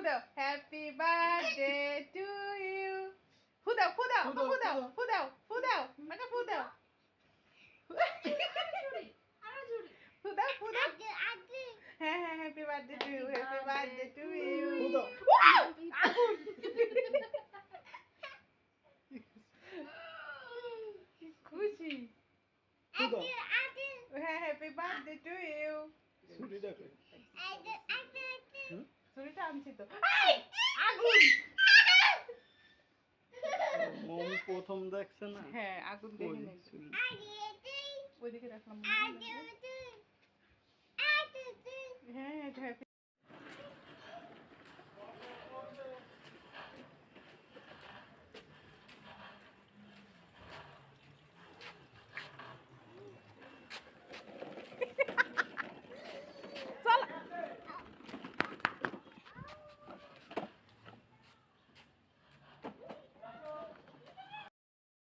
ফুদাও happy birthday to you ফুদাও ফুদাও ফুদাও ফুদাও ফুদাও মানে ফুদাও ফুদাও ফুদাও হ্যাঁ হ্যাঁ happy birthday to you happy birthday to you আগুন খুশি হ্যাঁ হ্যাপি বার্থডে টু ইউ ছুরিটা আনছি তো আগুন মম প্রথম দেখছে না হ্যাঁ আগুন দেখে নেই ওইদিকে রাখলাম হ্যাঁ